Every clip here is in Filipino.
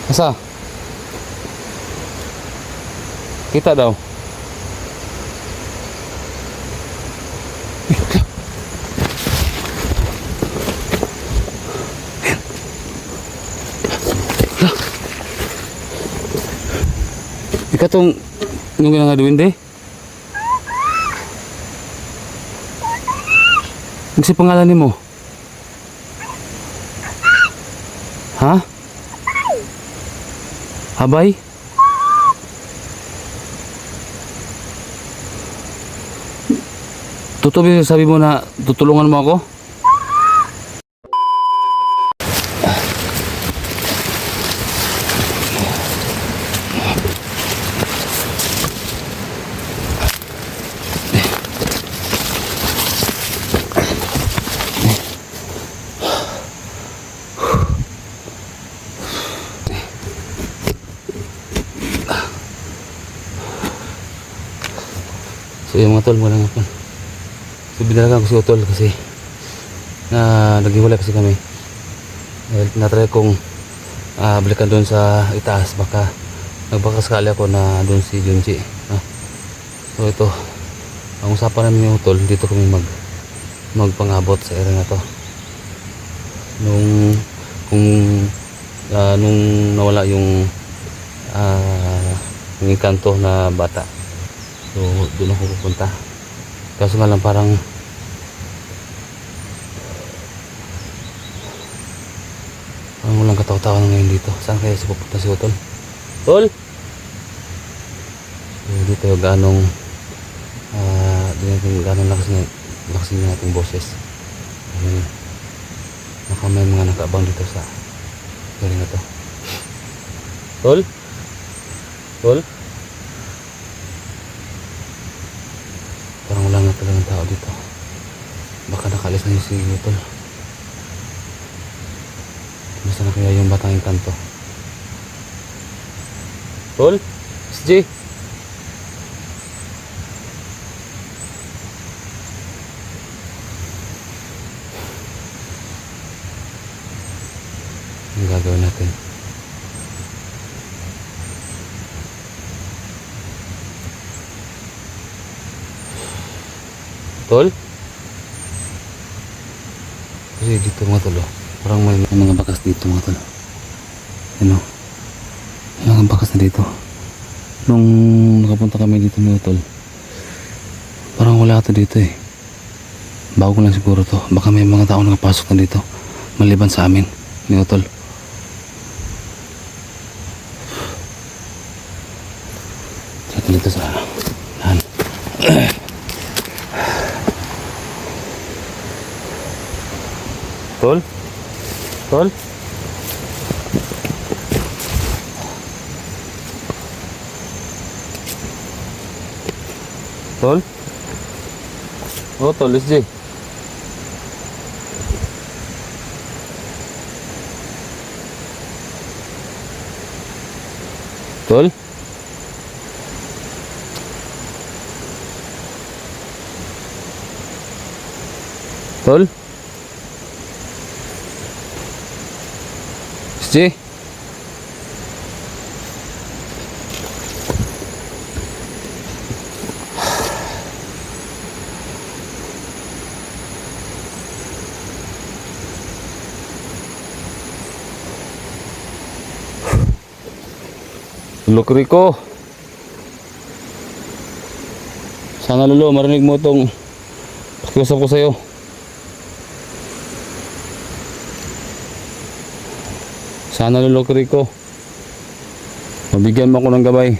Asa? Kita daw. Ika tong nung nga duwin de. Ano si pangalan ni mo? Ha? Habay? Totoo ba sabi mo na tutulungan mo ako? So yung mga tol, wala nga po. So binalagan ko si Utol kasi naghiwalay kasi kami. Dahil natry kong balikan doon sa itaas, baka nagbakasakali ako na doon si Junji. So ito, ang usapan namin ni Utol, dito kami magpangabot sa area na to. Nung nawala yung engkanto na bata. So doon ako pupunta. Kaso nga lang parang walang katawa-tawa ngayon dito. Saan kaya si pupunta si Utol? Tol! So dito yung ganong ganong lakasin ng ating boses. Baka may mga nakaabang dito sa galing na to. Tol? Tol? Parang wala nga talagang tao dito. Baka nakalis na yung si Utol. Basta na kaya yung batang engkanto. Tol? SJ? Ang gagawin natin? Tol? Kasi dito mga tol, parang may mga bakas dito mga tol. Ano? May mga bakas na dito. Nung nakapunta kami dito mga tol, parang wala ito dito eh. Bago lang siguro to. Baka may mga tao nakapasok na dito maliban sa amin mga tol. Saka dito sa Tol? Tol? Tol? Oh, Tol, SJ. Tol? Tol? SJ? Lukri ko. Sana Lolo, marinig mo itong pakiusap ko sa'yo. Sana Lolo Rico, mabigyan mo ako ng gabay.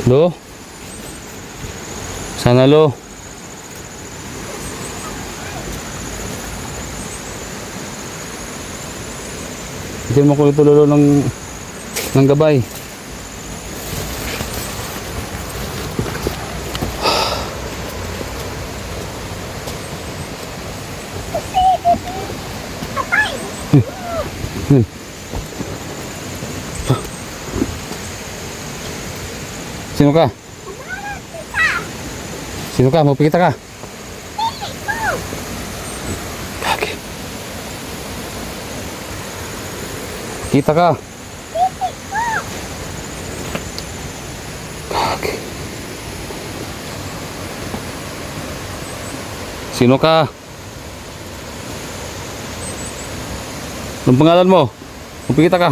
Lo? Sana Lo. Bigyan mo ko ito Lolo ng gabay. Sino ka? Sino ka? Magpakita ka. Kaki. Kita ka. Okay. Sino ka? Anong pangalan mo? Magpakita ka.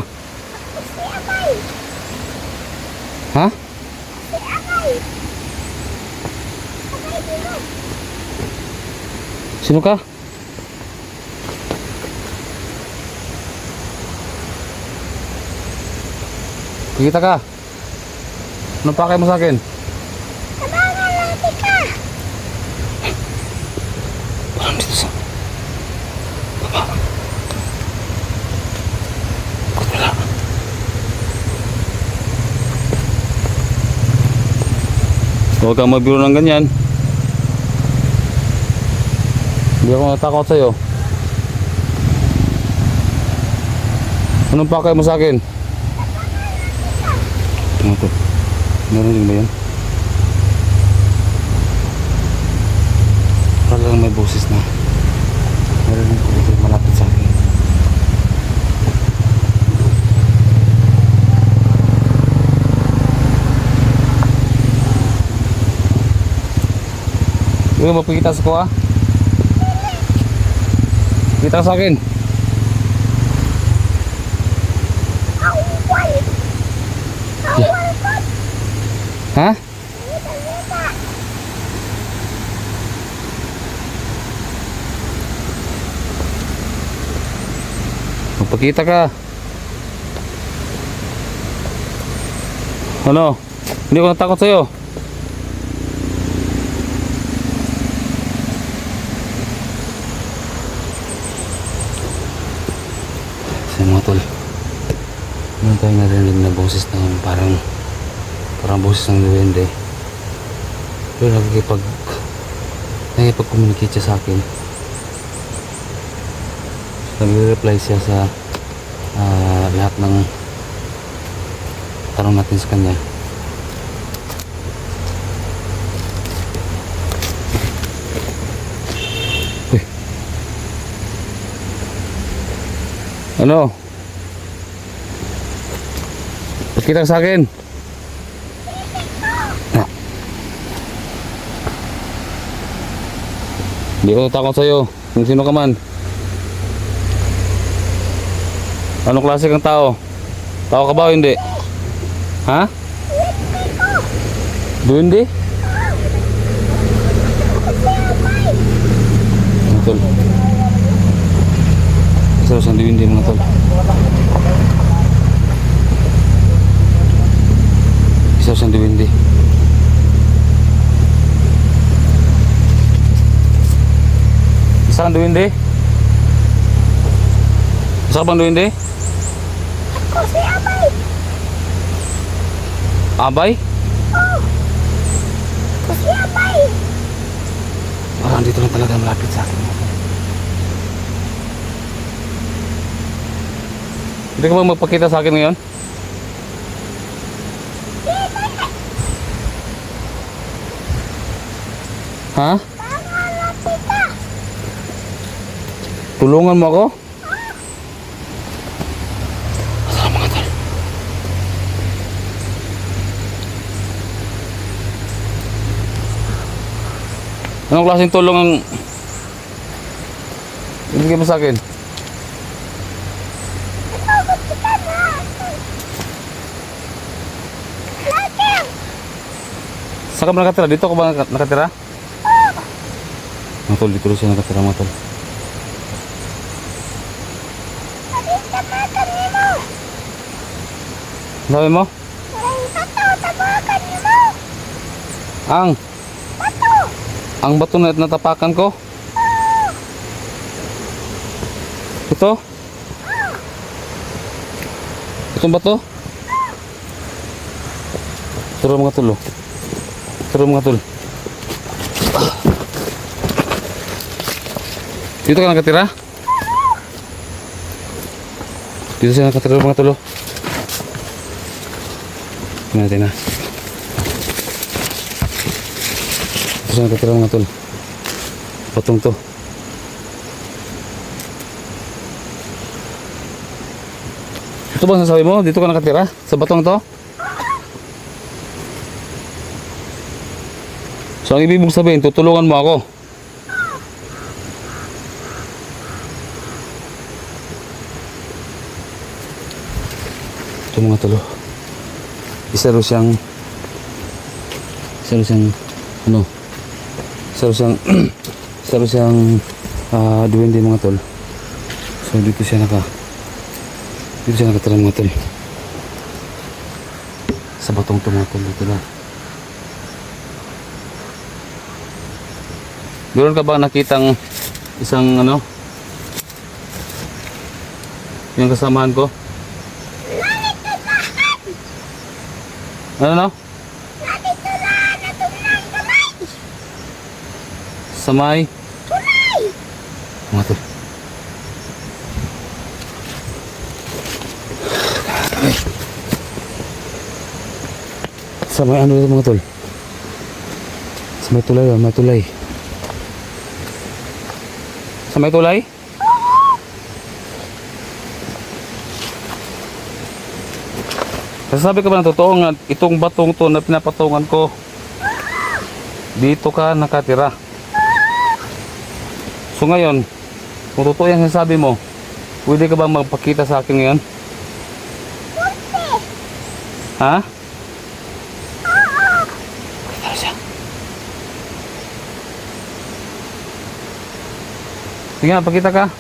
Ha? Sino ka? Kita ka. Anong pakay mo sa akin? Abangan natin ka. Parang dito sa baba. Wala. Huwag kang magbiro ng ganyan. Hindi ako natakot sa'yo. Anong pakay mo sa akin? Ano to? Narinig ba yun? Parang may boses na. Narinig ko dito malapit sa akin. Hindi mo mapikita sa ko ah. Kita sa akin. Ha? Magpakita ka. Ano? Hindi ko natakot sa'yo. Sa mga tol, meron tayong narinig na boses na parang boses ng duwende. Pero nakikipag-communicate siya sa akin. Nagre-reply siya sa lahat ng tanong natin sa kanya. Uy. Ano? Pakita ka sa akin. Hindi ko takot sa'yo kung sino ka man. Anong klase kang tao? Tao ka ba o hindi? Ha? Duwende? Mga tol, isa sa duwende mga tol. Isa sa duwende. Isa kang duwende? Isa ka bang duwende? Ako si Abay. Abay? Ako si Abay. Parang dito lang talaga malapit sa akin. Hindi ka ba magpakita sa akin ngayon? Ha? Abangan natin ka. Tulungan mo ako? Asal mga tol. Anong klaseng tulong ang ibigay mo sa akin? Tawag kita na. Natin. Saan ka ba nakatira? Dito ka ba nakatira? Mga tol, dito rin siya nakatira mga tol. Maring tamakan niyo mo. Sabi mo? Maring tamakan niyo mo. Ang bato na natapakan ko? Ito? Itong bato? Turo mga tol. Turo mga tol. Dito ka nakatira? Dito siya nakatira mga tol. Tingnan natin na. Dito siya nakatira mga tol. Patong to. Ito bang sasabi mo? Dito ka nakatira? Sa batong to? So ang ibig mong sabihin, tutulungan mo ako. Ito mga tolo. Isa rin siyang ano? Isa rin siyang duwende mga tol. So dito siya nakatira mga tol. Sa batong to mga tol dito lang. Meron ka ba nakitang isang ano? Yung kasamahan ko? Ano no? Sa may? Mga tol. Sa may ano ito mga tol? Sa may tulay, may tulay. Sa may tulay? Sasabi ka ba ng totoo nga itong batong to na pinapatungan ko dito ka nakatira? So ngayon, kung totoo yung sasabi mo, pwede ka ba magpakita sa akin ngayon? Ha? Pakita siya. Sige nga, pakita ka.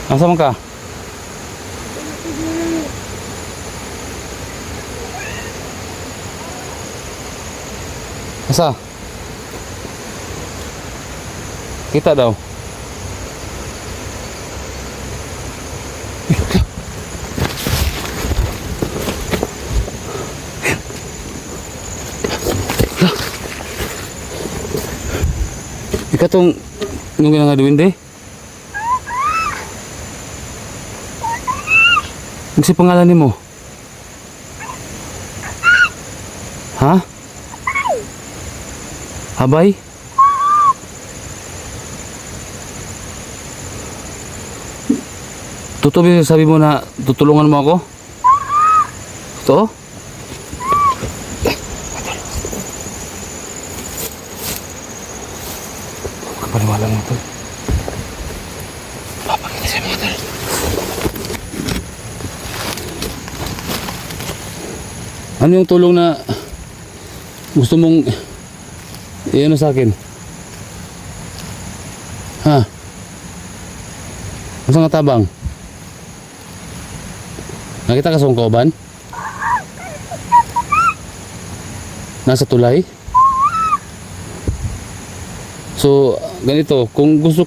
Nasaan ka? Asa? Kita daw. Ika tong nung ginagaduin de. Ang si pangalan ni mo? Ha? Habay? Totoo ba sabi mo na tutulungan mo ako? Totoo? Kapaniwala mo ito. Papakita siya mga tol. Ano yung tulong na gusto mong i-ano sa akin? Ha? Masa nga tabang? Nakita ka sa kauban? Nasa tulay? So, ganito, kung gusto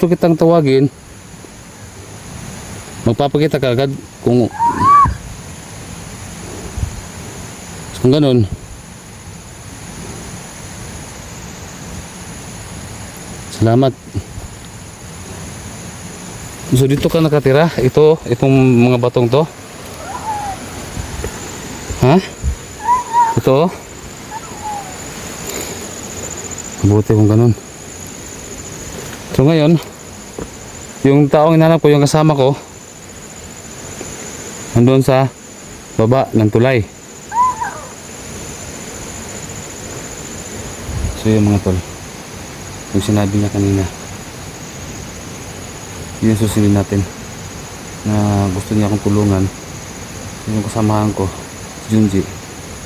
kitang tawagin, magpapakita ka agad kung ganun. Salamat. So dito ka nakatira? Itong mga batong to? Ha? Ito? Mabuti kung ganun. So ngayon, yung taong hinanap ko, yung kasama ko, nandun sa baba ng tulay. So yung mga tol, yung sinabi niya kanina, yun susunod natin na gusto niya akong tulungan. Yung kasamahan ko, si Junji,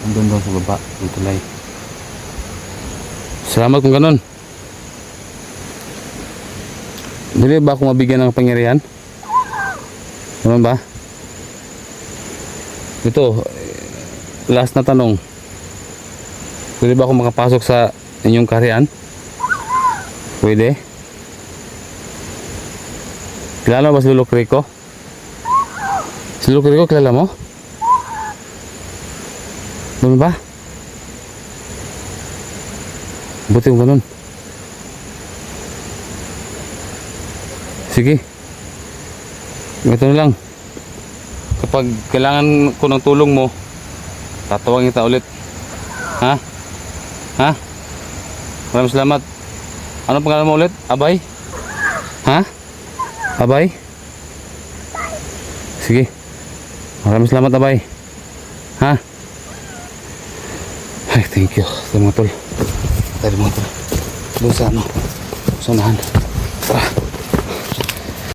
andun daw sa baba ng tulay. Salamat kung ganun. Hindi ba ako mabigyan ng pangyarihan? Naman ba? Ito, last na tanong. Pwede ba ako makapasok sa inyong kaharian? Pwede? Kilala mo ba si Lulok Rico? Si Lulok Rico, kilala mo? Ano ba? Buti yung ganun. Sige. Ito na lang. Kapag kailangan ko ng tulong mo, tatawagin kita ulit. Ha? Ha? Maraming salamat. Ano pangalan mo ulit? Abay? Ha? Abay? Sige. Maraming salamat, Abay. Ha? Ay, thank you. Tayo mga tol. Doon sa ano? Sa unahan. Tara.